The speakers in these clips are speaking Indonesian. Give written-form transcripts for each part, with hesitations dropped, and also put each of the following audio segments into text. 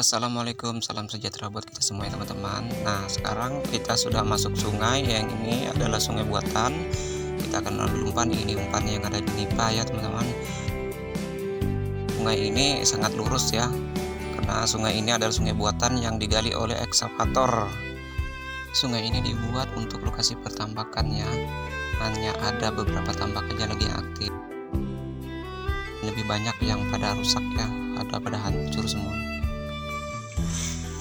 Assalamualaikum, salam sejahtera buat kita semua ya teman-teman. Nah, sekarang kita sudah masuk sungai. Yang ini adalah sungai buatan. Kita akan ambil umpan. Ini umpan yang ada di Nipa ya teman-teman. Sungai ini sangat lurus ya, karena sungai ini adalah sungai buatan yang digali oleh ekskavator. Sungai ini dibuat untuk lokasi pertambakan ya. Hanya ada beberapa tambak aja lagi yang aktif. Lebih banyak yang pada rusak ya, ada pada hancur semua.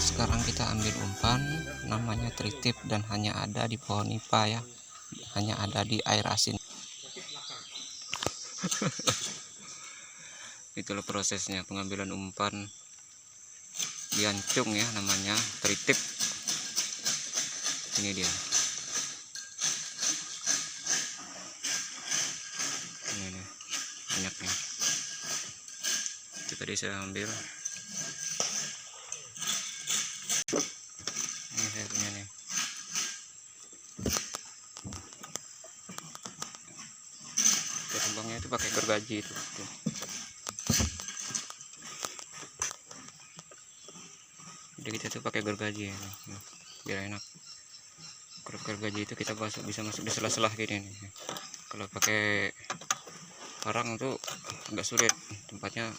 Sekarang kita ambil umpan, namanya tritip dan hanya ada di pohon nipa ya, hanya ada di air asin. Itulah prosesnya pengambilan umpan diancung ya, namanya tritip. Ini dia. Ini nih, banyaknya. Itu tadi saya ambil. Ini saya punya nih. Kembangnya itu pakai gergaji itu. Jadi kita tuh pakai gergaji ya, biar enak. Kalau gergaji itu kita bisa masuk di sela-sela gini nih. Kalau pakai parang tuh agak sulit, tempatnya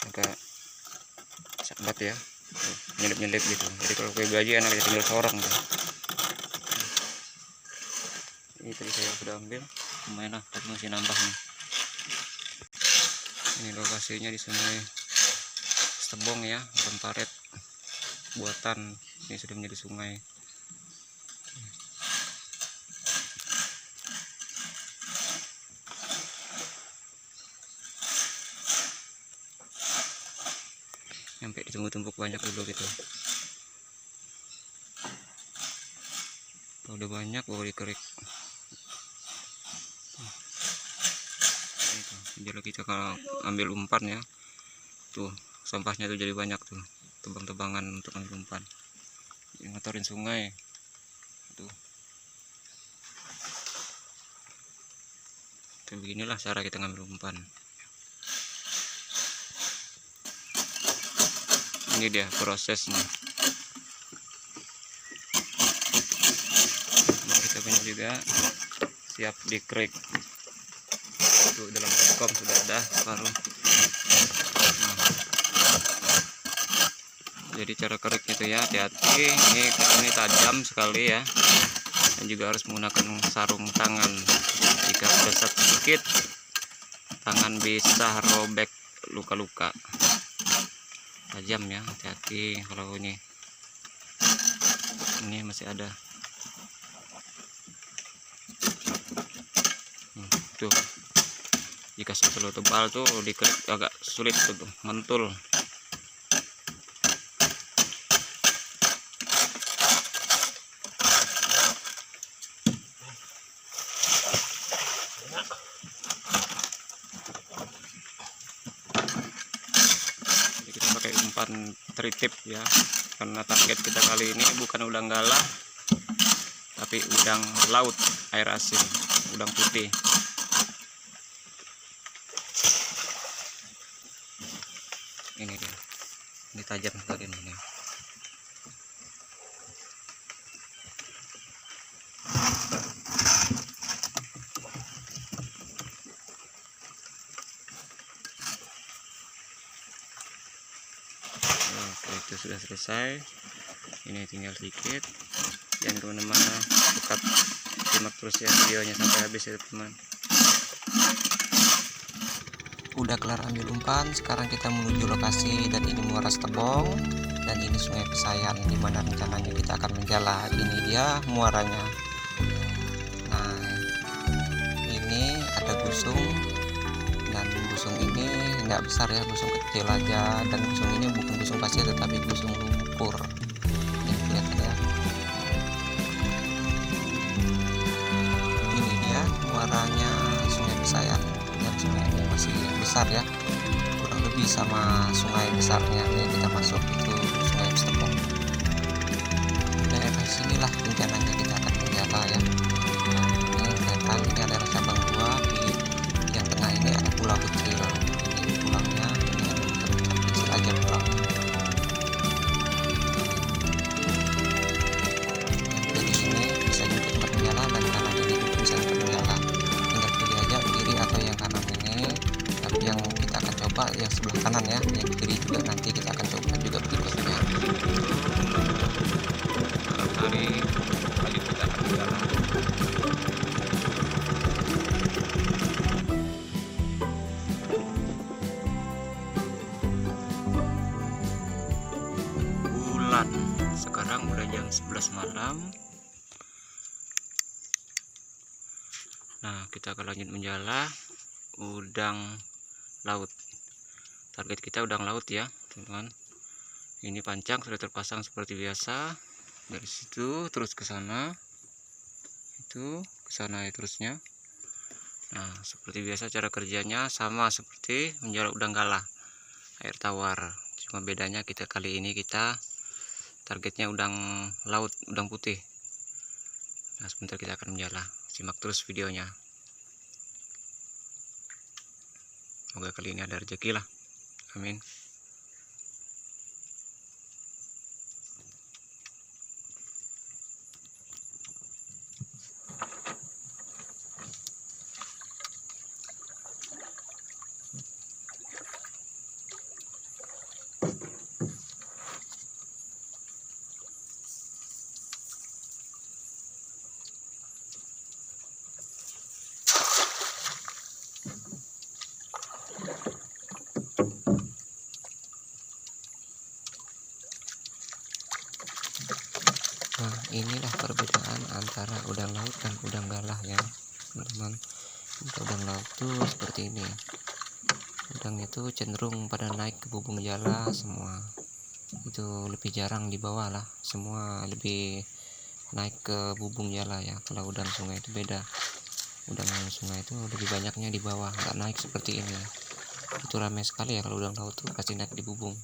agak sabat ya, nyelip-nyelip gitu. Jadi kalau pakai gergaji enak, tinggal sorong tuh. Ini tadi saya sudah ambil, lumayan lah, tapi masih nambah nih. Ini lokasinya di sungai Setebong ya, Remparet buatan. Ini sudah menjadi sungai. Sampai ditumpuk-tumpuk banyak dulu gitu. Kalau udah banyak baru dikerik. Jadi kita kalau ambil umpan ya, tuh sampahnya tuh jadi banyak tuh, tebang-tebangan untuk ambil umpan. Jadi ngotorin sungai. Tuh. Tuh beginilah cara kita ngambil umpan. Ini dia prosesnya. Nah, kita punya juga siap dikerik. Tuh dalam baskom sudah ada baru. Nah, jadi cara kerik itu ya, hati-hati. Ini tajam sekali ya. Dan juga harus menggunakan sarung tangan. Jika kesat sedikit, tangan bisa robek, luka-luka. Tajam ya, hati-hati kalau ini masih ada. Tuh, jika terlalu tebal tuh dikerik agak sulit tuh, mantul. Umpan tritip ya, karena target kita kali ini bukan udang galah tapi udang laut air asin, udang putih. Ini dia, ini tajam sekali ini. Itu sudah selesai, ini tinggal sedikit. Jangan kemana-mana, tetap simak terus ya videonya sampai habis ya teman. Udah kelar ambil umpan, sekarang kita menuju lokasi, dan ini Muara Setebong dan ini Sungai Pesayan, dimana rencananya kita akan menjala. Ini dia muaranya. Nah, ini ada gusung, dan gusung ini nggak besar ya, gusung kecil aja. Dan gusung ini bukan gusung pasir tetapi gusung lumpur. Ini kelihatan ya. Ini dia muaranya Sungai Pesayan. Dan sungai ini masih besar ya, kurang lebih sama sungai besarnya yang kita masuk itu Sungai Setebong. Daerah sinilah rencananya kita akan menjala ya. Ini kelihatan, ini adalah cabang 2, di yang tengah ini ada pulau kecil. Ini pulaunya, ini kecil aja pulau. jalan. Sekarang udah jam 11 malam. Nah, kita akan lanjut menjala udang laut. Target kita udang laut ya, teman-teman. Ini pancang sudah terpasang seperti biasa. Dari situ terus ke sana. Itu ke sana ya terusnya. Nah, seperti biasa cara kerjanya sama seperti menjala udang galah air tawar. Cuma bedanya kita kali ini kita targetnya udang laut, udang putih. Nah, sebentar kita akan menjala. Simak terus videonya. Semoga kali ini ada rezeki lah. Amin. Nah, inilah perbedaan antara udang laut dan udang galah ya, teman-teman. Udang laut tuh seperti ini. Udangnya tuh cenderung pada naik ke bubung jala semua. Itu lebih jarang di bawah lah. Semua lebih naik ke bubung jala ya. Kalau udang sungai itu beda. Udang sungai itu lebih banyaknya di bawah, nggak naik seperti ini. Itu ramai sekali ya kalau udang laut tuh pasti naik di bubung.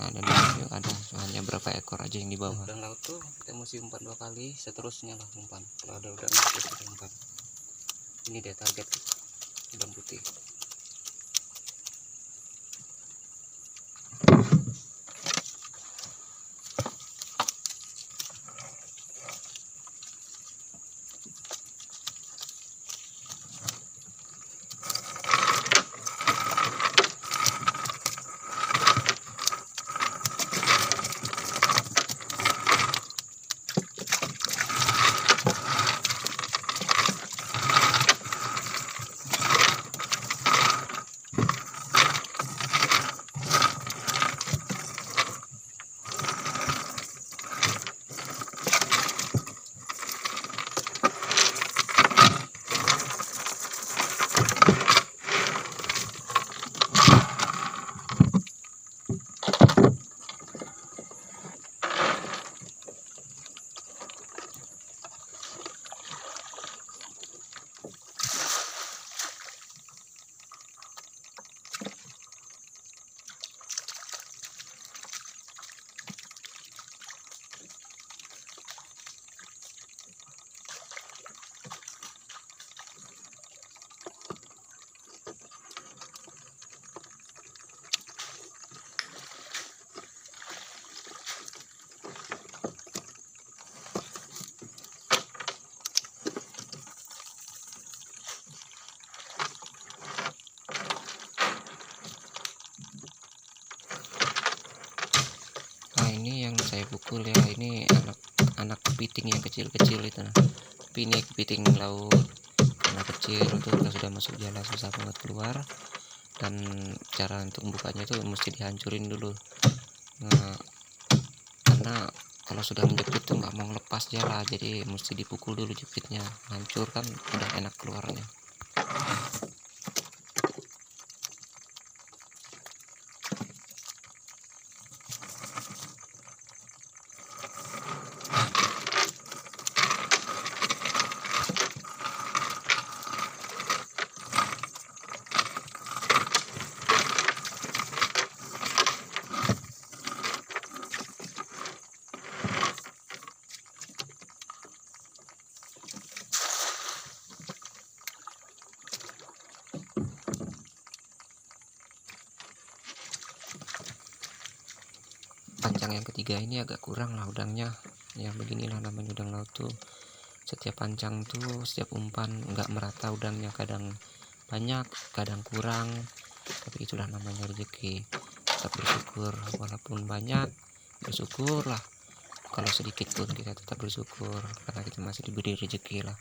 Nah, dan di sini ada hanya berapa ekor aja yang di bawah. Udang laut tuh kita mesti umpan 2 kali, seterusnya lah umpan. Kalau ada udang kita umpan. Ini dia target udang putih. Ini yang saya pukul ya, ini anak kepiting yang kecil-kecil itu. Nah, tapi ini kepiting laut anak kecil itu kalau sudah masuk jala susah banget keluar, dan cara untuk membukanya itu mesti dihancurin dulu. Nah, karena kalau sudah menjepit tuh nggak mau lepas jala, jadi mesti dipukul dulu jepitnya, hancur kan udah enak keluarnya. Pancang yang ketiga ini agak kurang lah udangnya ya, beginilah namanya udang laut tuh. Setiap pancang tuh, setiap umpan nggak merata udangnya, kadang banyak kadang kurang, tapi itulah namanya rezeki. Tetap bersyukur, walaupun banyak bersyukurlah, kalau sedikit pun kita tetap bersyukur karena kita masih diberi rezeki lah.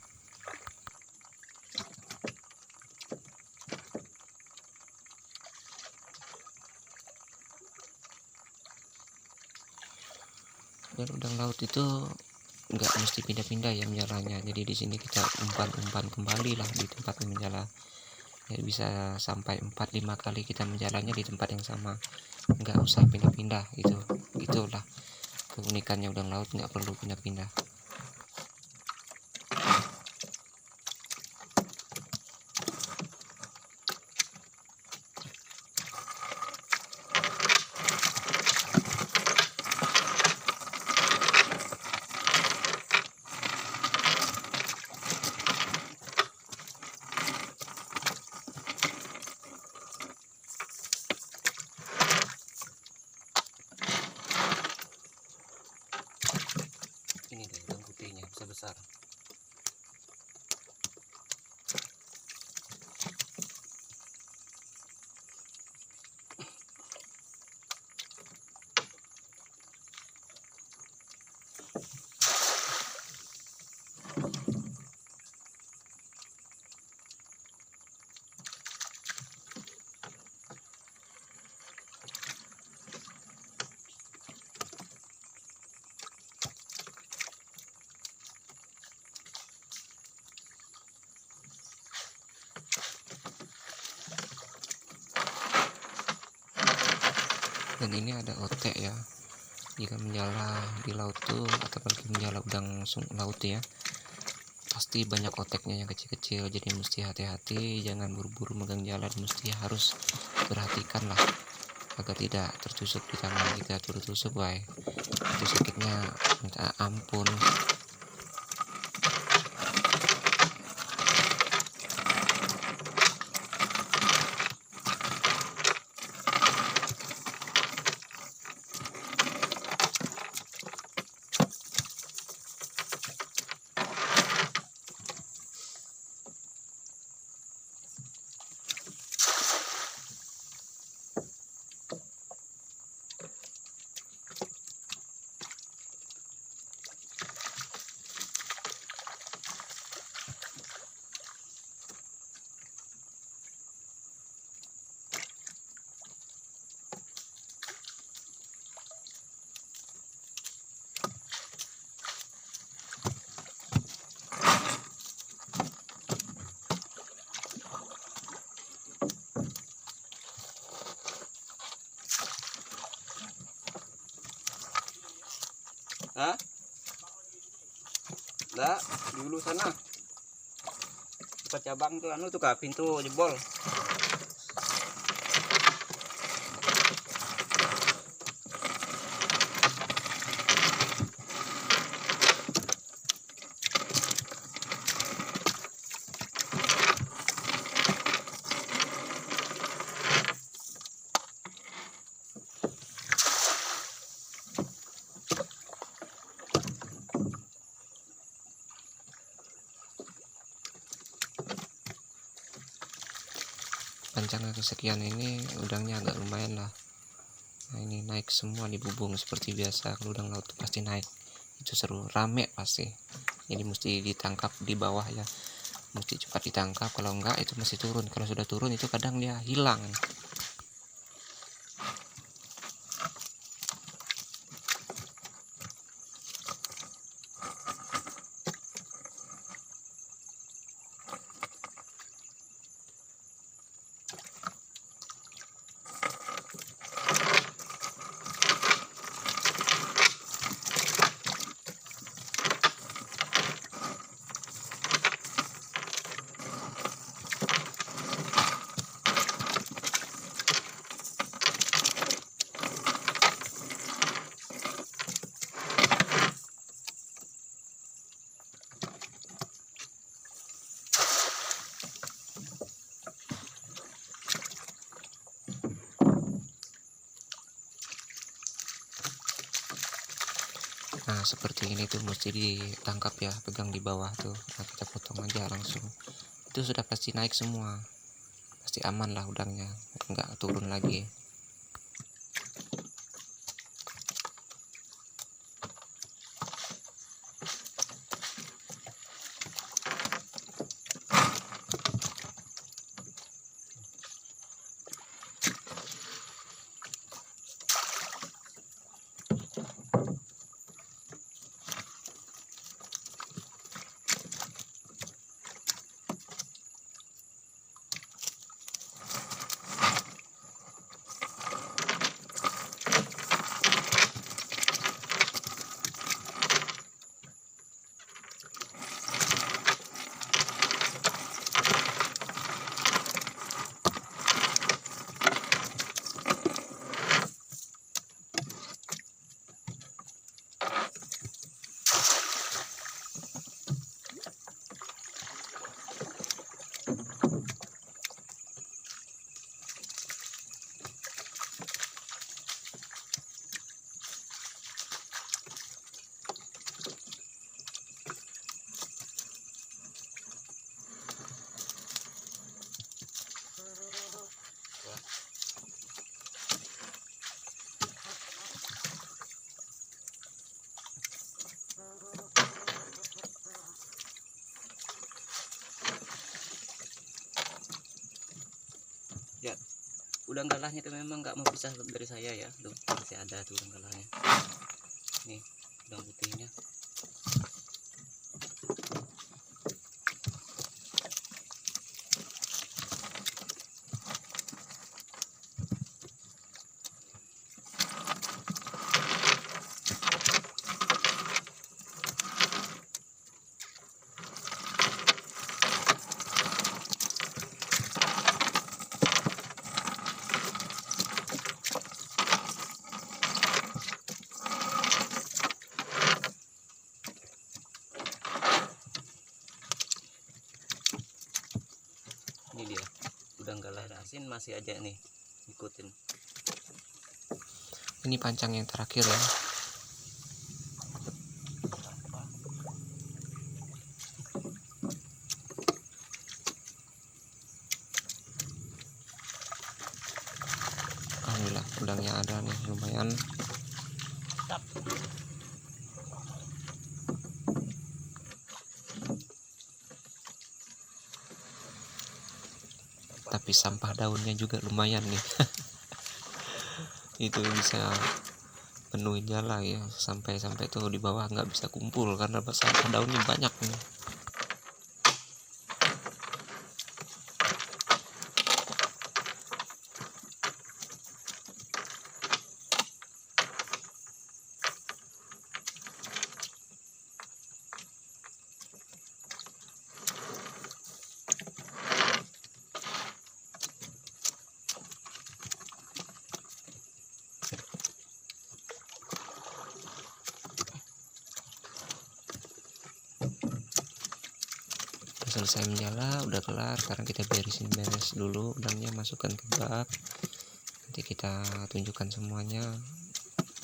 Dan udang laut itu nggak mesti pindah-pindah ya menjalanya, jadi di sini kita umpan kembali lah di tempat menjala ya, bisa sampai 4-5 kali kita menjalannya di tempat yang sama, nggak usah pindah-pindah. Itulah keunikannya udang laut, nggak perlu pindah-pindah. Ini deh udang putihnya besar-besar. Dan ini ada otek ya, jika menjala di laut tuh atau apalagi menjala udang laut ya, pasti banyak oteknya yang kecil-kecil, jadi mesti hati-hati, jangan buru-buru megang jalan, mesti harus perhatikan lah agar tidak tertusuk di tangan. Jika tertusuk, wah itu sakitnya minta ampun. Hah? Lah, dulu sana. Tempat cabang tuh anu tuh kak, pintu jebol. Pancangan kesekian ini udangnya agak lumayan lah. Nah, ini naik semua di bubung seperti biasa. Kalau udang laut pasti naik, itu seru, rame pasti. Jadi mesti ditangkap di bawah ya, mesti cepat ditangkap, kalau enggak itu masih turun. Kalau sudah turun itu kadang dia hilang. Nah seperti ini tuh mesti ditangkap ya, pegang di bawah tuh. Nah kita potong aja langsung, itu sudah pasti naik semua, pasti aman lah udangnya, nggak turun lagi. udang galahnya itu memang nggak mau pisah dari saya ya. Tuh masih ada tuh udang galahnya. Nih udang putihnya. Ini dia udang galah asin masih aja nih ikutin. Ini pancang yang terakhir ya. Alhamdulillah udangnya ada nih lumayan. Tapi sampah daunnya juga lumayan nih. Itu bisa penuhin jala ya, sampai tuh di bawah nggak bisa kumpul karena sampah daunnya banyak nih. Selesai menjala, udah kelar. Sekarang kita beres dulu udangnya, masukkan ke bak. Nanti kita tunjukkan semuanya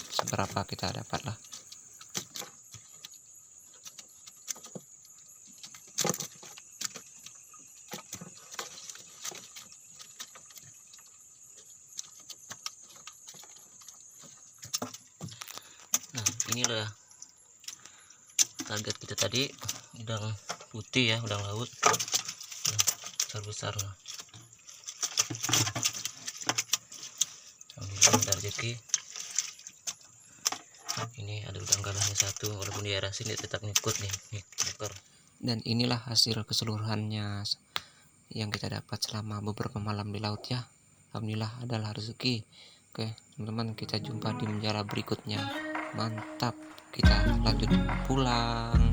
seberapa kita dapat lah. Nah inilah target kita tadi, udang putih ya, udang laut besar lah. Alhamdulillah ada rezeki. Ini ada udang galahnya satu, walaupun diarasin dia tetap ngikut nih ekor. Dan inilah hasil keseluruhannya yang kita dapat selama beberapa malam di laut ya. Alhamdulillah adalah rezeki. Oke teman-teman, kita jumpa di menjala berikutnya. Mantap, kita lanjut pulang.